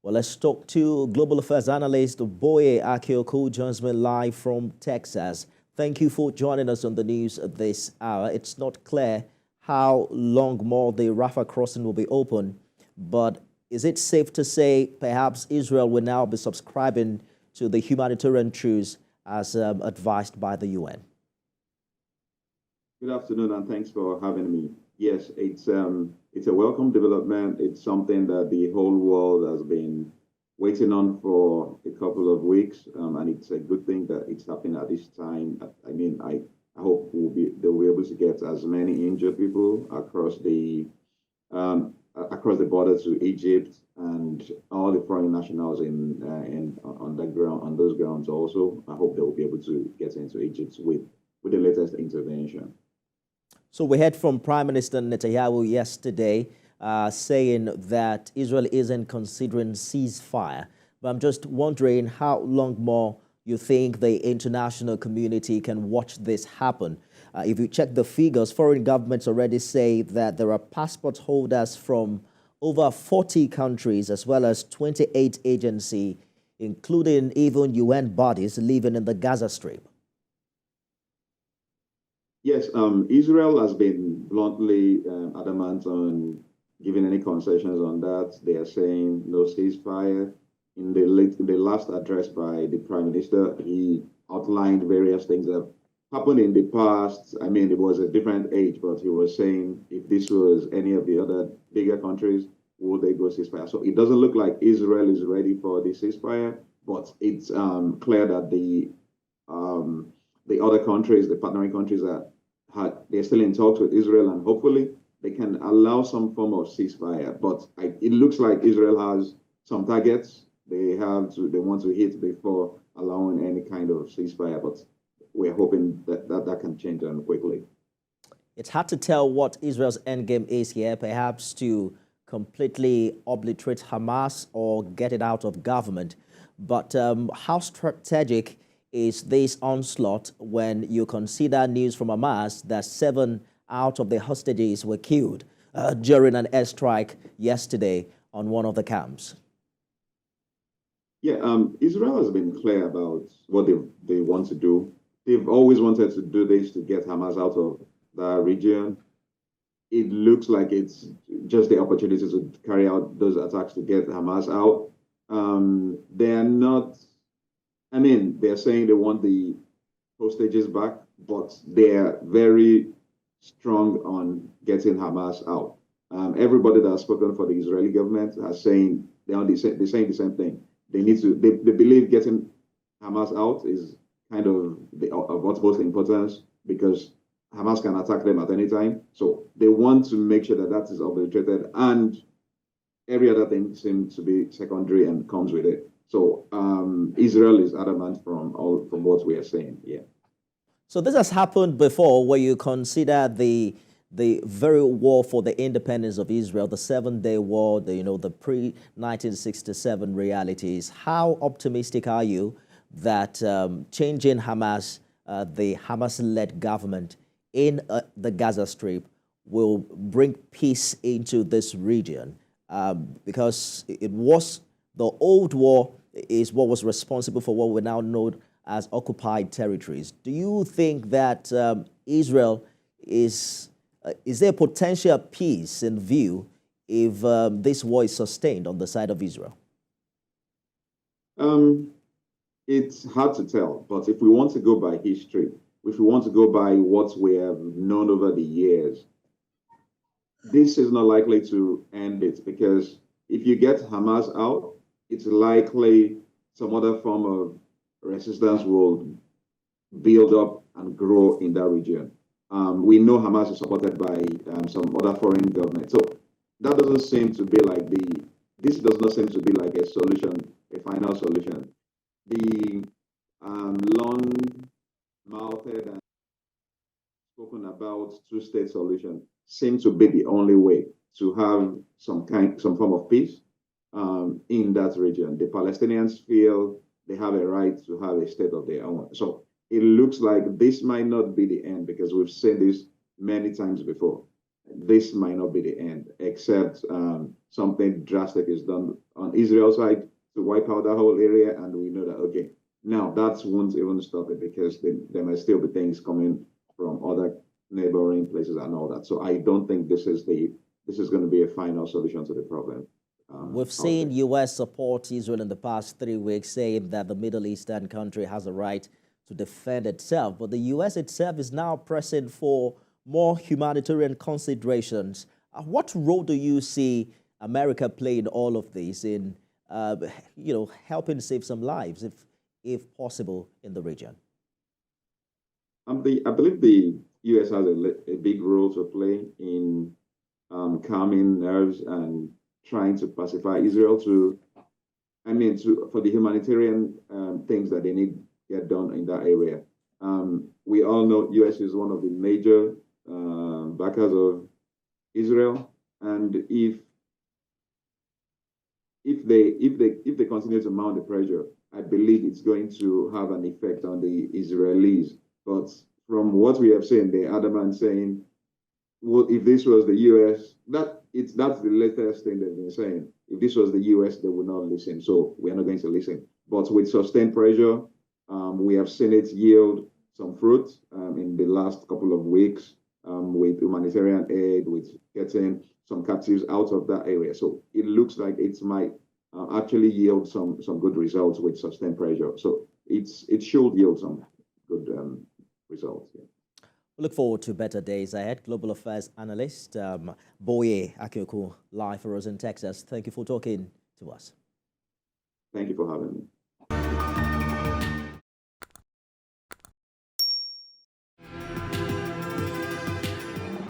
Well, let's talk to global affairs analyst Boye Akioku, joins me live from Texas. Thank you for joining us on the news this hour. It's not clear how long more the Rafah crossing will be open, but is it safe to say perhaps Israel will now be subscribing to the humanitarian truce as advised by the UN? Good afternoon, and thanks for having me. Yes, it's a welcome development. It's something that the whole world has been waiting on for a couple of weeks, and it's a good thing that it's happening at this time. I hope they'll be able to get as many injured people across the border to Egypt and all the foreign nationals on those grounds also. I hope they will be able to get into Egypt with the latest intervention. So we heard from Prime Minister Netanyahu yesterday saying that Israel isn't considering ceasefire. But I'm just wondering how long more you think the international community can watch this happen. If you check the figures, foreign governments already say that there are passport holders from over 40 countries as well as 28 agencies, including even UN bodies living in the Gaza Strip. Yes, Israel has been bluntly adamant on giving any concessions on that. They are saying no ceasefire. In the last address by the Prime Minister, he outlined various things that have happened in the past. I mean, it was a different age, but he was saying if this was any of the other bigger countries, would they go ceasefire? So it doesn't look like Israel is ready for the ceasefire, but it's clear that the other countries, the partnering countries, they're still in talks with Israel, and hopefully they can allow some form of ceasefire. But it looks like Israel has some targets they want to hit before allowing any kind of ceasefire. But we're hoping that can change quickly. It's hard to tell what Israel's endgame is here, perhaps to completely obliterate Hamas or get it out of government. But how strategic is this onslaught when you consider news from Hamas that 7 out of the hostages were killed during an airstrike yesterday on one of the camps? Yeah, Israel has been clear about what they want to do. They've always wanted to do this to get Hamas out of the region. It looks like it's just the opportunity to carry out those attacks to get Hamas out. They're not... I mean, they're saying they want the hostages back, but they're very strong on getting Hamas out. Everybody that has spoken for the Israeli government is saying they're saying the same thing. They believe getting Hamas out is kind of of utmost importance because Hamas can attack them at any time. So they want to make sure that is obliterated, and every other thing seems to be secondary and comes with it. So Israel is adamant from what we are saying. Yeah. So this has happened before, where you consider the very war for the independence of Israel, the 7-day war, the pre-1967 realities. How optimistic are you that changing Hamas, the Hamas-led government in the Gaza Strip, will bring peace into this region? Because it was the old war is what was responsible for what we now know as occupied territories. Do you think that Israel is there potential peace in view if this war is sustained on the side of Israel? It's hard to tell, but if we want to go by history, if we want to go by what we have known over the years, this is not likely to end it, because if you get Hamas out, it's likely some other form of resistance will build up and grow in that region. We know Hamas is supported by some other foreign governments. So that doesn't seem to be like this does not seem to be like a solution, a final solution. The long-mouthed and spoken about two-state solution seems to be the only way to have some form of peace in that region. The Palestinians feel they have a right to have a state of their own. So it looks like this might not be the end, because we've seen this many times before. this might not be the end, except something drastic is done on Israel's side to wipe out that whole area, and we know that, okay, now that won't even stop it because there might still be things coming from other neighboring places and all that. So I don't think this is going to be a final solution to the problem. We've seen U.S. support Israel in the past 3 weeks, saying that the Middle Eastern country has a right to defend itself. But the U.S. itself is now pressing for more humanitarian considerations. What role do you see America play in all of this, in helping save some lives, if possible, in the region? I believe the U.S. has a big role to play in calming nerves and trying to pacify Israel for the humanitarian things that they need to get done in that area. We all know U.S. is one of the major backers of Israel, and if they continue to mount the pressure, I believe it's going to have an effect on the Israelis. But from what we have seen, the adamant saying, well, if this was the U.S., that's the latest thing they've been saying. If this was the U.S., they would not listen. So we are not going to listen. But with sustained pressure, we have seen it yield some fruit in the last couple of weeks with humanitarian aid, with getting some captives out of that area. So it looks like it might actually yield some good results with sustained pressure. So it should yield some good results. Yeah. We look forward to better days ahead. Global Affairs Analyst Boye Akioku, live for us in Texas. Thank you for talking to us. Thank you for having me.